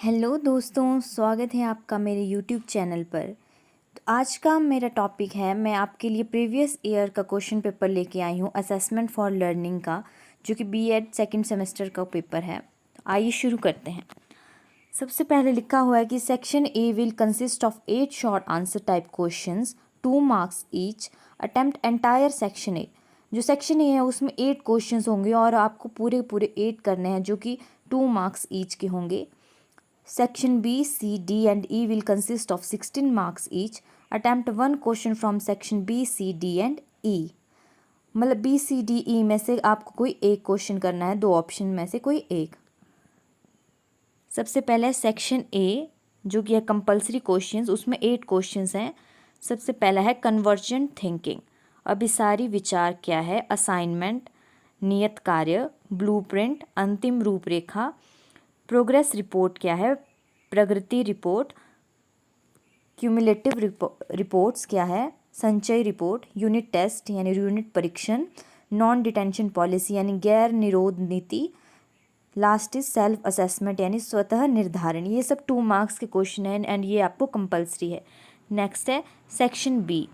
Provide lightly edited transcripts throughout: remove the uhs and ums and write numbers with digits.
Hello दोस्तों, स्वागत है आपका मेरे यूट्यूब चैनल पर। तो आज का मेरा टॉपिक है, मैं आपके लिए प्रीवियस ईयर का क्वेश्चन पेपर लेके आई हूँ असेसमेंट फॉर लर्निंग का, जो कि बीएड सेकंड सेमेस्टर का पेपर है। तो आइए शुरू करते हैं। सबसे पहले लिखा हुआ है कि section A will consist of 8 short answer type questions, 2 marks each. Attempt entire section A. जो सेक्शन ए है उसमें 8 क्वेश्चंस होंगे और आपको पूरे 8 करने हैं, जो कि 2 मार्क्स ईच के होंगे। Section B, C, D and E will consist of 16 marks each. Attempt one question from section B, C, D and E. मतलब B, C, D, E में से आपको कोई एक क्वेश्चन करना है, 2 ऑप्शन में से कोई एक। सबसे पहले सेक्शन A, जो कि है कंपल्सरी क्वेश्चंस, उसमें 8 क्वेश्चंस हैं। सबसे पहला है कन्वर्जेंट थिंकिंग, अभिसारी विचार क्या है, असाइनमेंट, नियत कार्य, ब्लूप्रिंट, अंतिम रूपरेखा, प्रोग्रेस रिपोर्ट क्या है, प्रगति रिपोर्ट, क्यूमुलेटिव रिपोर्ट्स क्या है, संचय रिपोर्ट, यूनिट टेस्ट यानी यूनिट परीक्षण, नॉन डिटेंशन पॉलिसी यानी गैर निरोध नीति, लास्ट इज सेल्फ असेसमेंट यानी स्वतः निर्धारण। ये सब 2 मार्क्स के क्वेश्चन हैं एंड ये आपको कंपल्सरी है। नेक्स्ट है section B,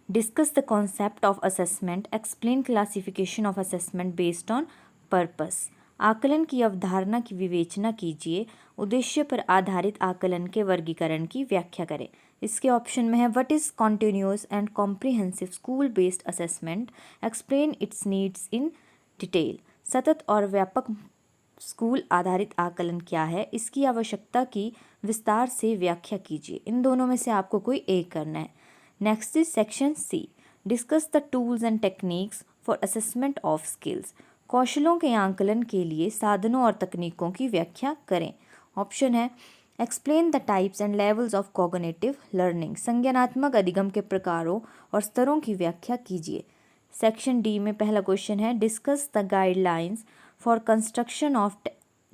discuss the concept of assessment, explain classification of assessment based on purpose. आकलन की अवधारणा की विवेचना कीजिए, उद्देश्य पर आधारित आकलन के वर्गीकरण की व्याख्या करें। इसके ऑप्शन में है what is continuous and comprehensive school based assessment, explain it's needs in detail. सतत और व्यापक स्कूल आधारित आकलन क्या है, इसकी आवश्यकता की विस्तार से व्याख्या कीजिए। इन दोनों में से आपको कोई एक करना है। Next is section C, discuss the tools and techniques for assessment of skills, कौशलों के आंकलन के लिए साधनों और तकनीकों की व्याख्या करें। ऑप्शन है explain the types and levels of cognitive learning, संज्ञानात्मक अधिगम के प्रकारों और स्तरों की व्याख्या कीजिए। सेक्शन डी में पहला क्वेश्चन है discuss the guidelines for construction of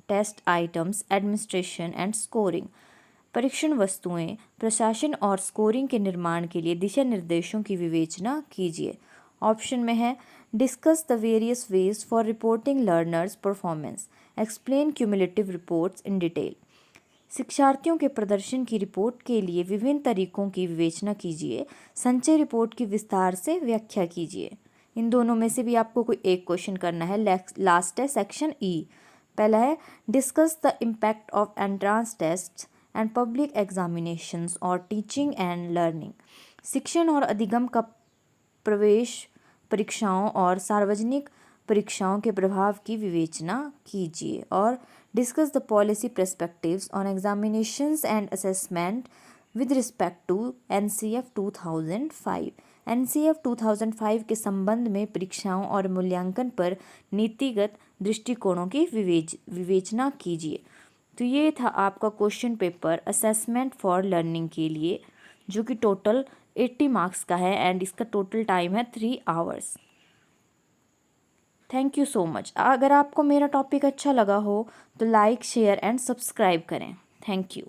test items, administration and scoring, परीक्षण वस्तुएं, प्रशासन और स्कोरिंग के निर्माण के लिए दिशा निर्देशों की विवेचना कीजिए। ऑप्शन में है discuss the various ways for reporting learners performance, explain cumulative reports in detail, शिक्षार्थियों के प्रदर्शन की रिपोर्ट के लिए विभिन्न तरीकों की विवेचना कीजिए, संचय रिपोर्ट की विस्तार से व्याख्या कीजिए। इन दोनों में से भी आपको कोई एक क्वेश्चन करना है। लास्ट है सेक्शन ई, पहला है discuss the impact of entrance test and public examinations और टीचिंग एंड लर्निंग, शिक्षण और अधिगम का प्रवेश परीक्षाओं और सार्वजनिक परीक्षाओं के प्रभाव की विवेचना कीजिए। और discuss the policy perspectives on examinations and assessment with respect to NCF 2005, NCF 2005 के संबंध में परीक्षाओं और मूल्यांकन पर नीतिगत दृष्टिकोणों की विवेचना कीजिए। तो ये था आपका question paper assessment for learning के लिए, जो कि टोटल 80 मार्क्स का है एंड इसका टोटल टाइम है 3 hours. Thank you so much. अगर आपको मेरा टॉपिक अच्छा लगा हो तो लाइक, शेयर एंड सब्सक्राइब करें। Thank you.